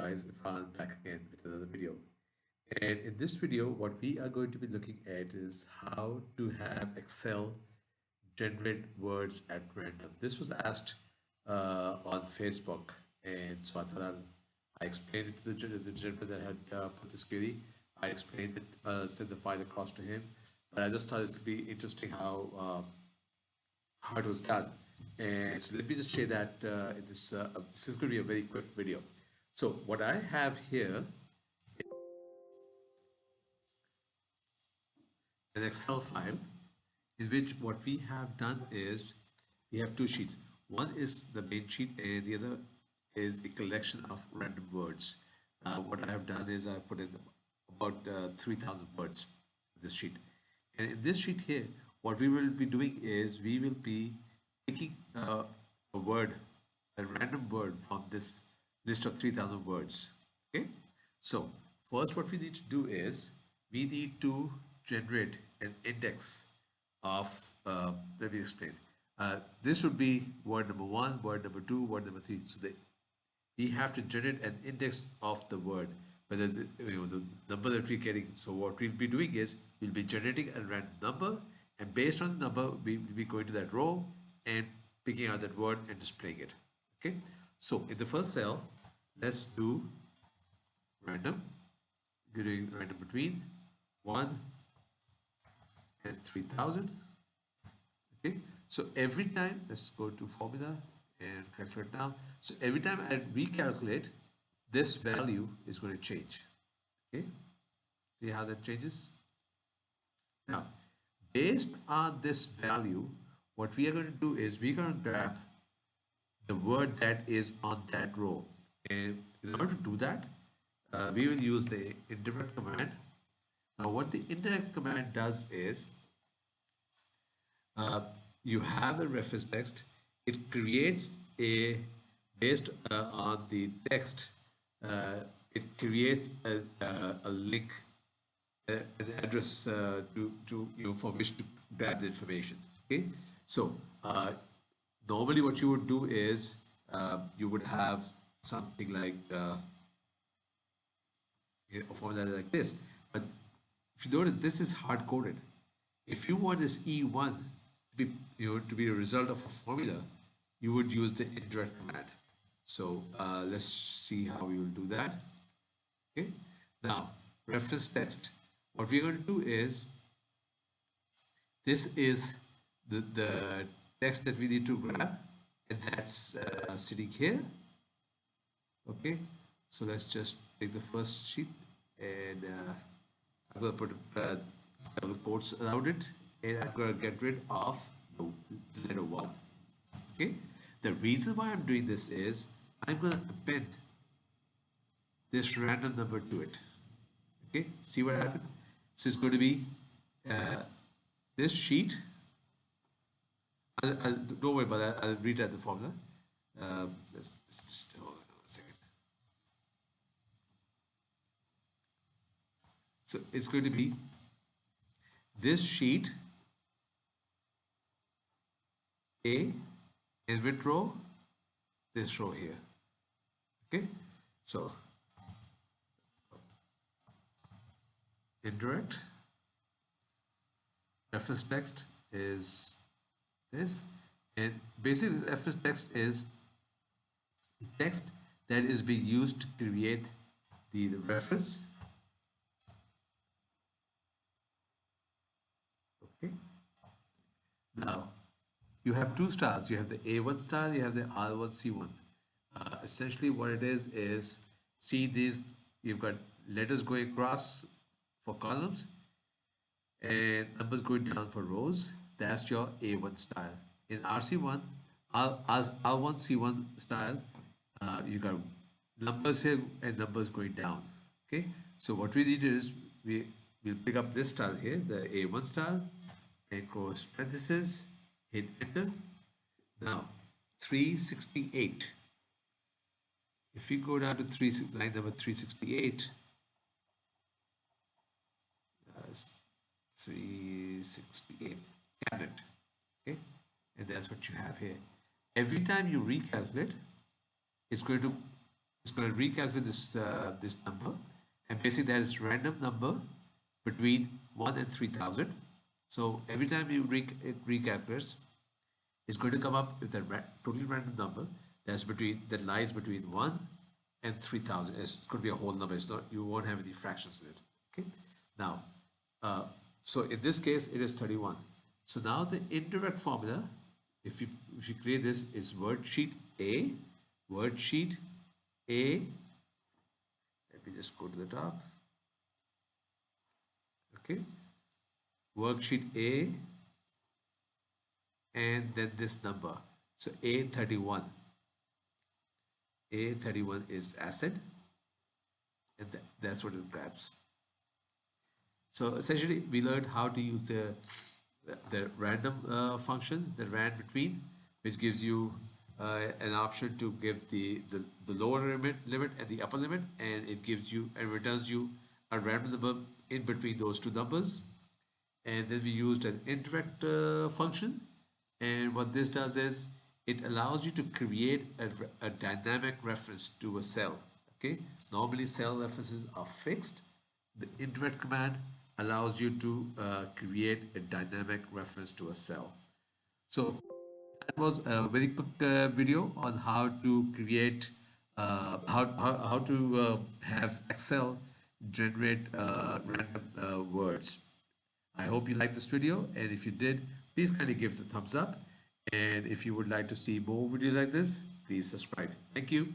guys if I'm back again with another video. And in this video, what we are going to be looking at is how to have Excel generate words at random. This was asked on Facebook, and so I explained it to the gentleman that had put this query. I explained it, sent the file across to him, but I just thought it would be interesting how it was done. And so let me just share that in this is going to be a very quick video. So what I have here, an Excel file in which what we have done is we have two sheets. One is the main sheet and the other is a collection of random words. What I have done is I've put in about 3,000 words in this sheet. And in this sheet here, what we will be doing is we will be picking a word, a random word from this list of 3,000 words. Okay. So first what we need to do is we need to generate an index of, let me explain. This would be word number one, word number two, word number three. So we have to generate an index of the word, whether the number that we're getting. So what we'll be doing is we'll be generating a random number, and based on the number, we'll be going to that row and picking out that word and displaying it. Okay. So in the first cell, let's do random, doing random between 1 and 3,000. Okay, so every time, let's go to formula and calculate now. So every time I recalculate, this value is going to change. Okay, see how that changes? Now, based on this value, what we are going to do is we're going to grab the word that is on that row. And in order to do that, we will use the indirect command. Now, what the indirect command does is you have a reference text. It creates based on the text, it creates a link, an address for which to grab the information. Okay, so normally what you would do is you would have something like a formula like this, but if you notice, this is hard coded. If you want this E1 to be, to be a result of a formula, you would use the indirect command. So let's see how we will do that. Okay. Now, reference text. What we're going to do is, this is the text that we need to grab, and that's sitting here. Okay. So let's just take the first sheet, and I'm going to put double quotes around it, and I'm going to get rid of the letter 1. Okay. The reason why I'm doing this is I'm going to append this random number to it. Okay. See what happened? So it's going to be this sheet. Don't worry about that. I'll read out the formula. Let's just hold on a second. So it's going to be this sheet A, and with row, this row here. Okay, so indirect reference text is this, and basically the reference text is the text that is being used to create the reference. Okay, now you have two styles. You have the A1 style, you have the R1 C1. Essentially what it is see these, you've got letters going across for columns and numbers going down for rows. That's your A1 style. In RC1, R1 C1 style, you got numbers here and numbers going down. Okay, so what we need is we'll pick up this style here, the A1 style, and close parentheses, hit enter. Now 368. If we go down to line number 368, 368 cabinet. Okay, and that's what you have here. Every time you recalculate, it's going to it's going to recalculate this number, and basically that is random number between 1 and 3000. So every time it recalculates, it's going to come up with a totally random number that lies between 1 and 3000. It's going to be a whole number. It's not, you won't have any fractions in it. Okay. Now, so in this case, it is 31. So now the indirect formula, if you create this, is worksheet A, worksheet A. Let me just go to the top. Okay. Worksheet A, and then this number. So A31. A31 is asset, and that's what it grabs. So essentially, we learned how to use the random function, the rand between, which gives you an option to give the lower limit and the upper limit, and it gives you and returns you a random number in between those two numbers. And then we used an indirect function, and what this does is it allows you to create a dynamic reference to a cell. Okay, normally cell references are fixed. The indirect command allows you to create a dynamic reference to a cell. So that was a very quick video on how to create, how to have Excel generate random words. I hope you liked this video, and if you did, please kindly give us a thumbs up. And if you would like to see more videos like this, please subscribe. Thank you.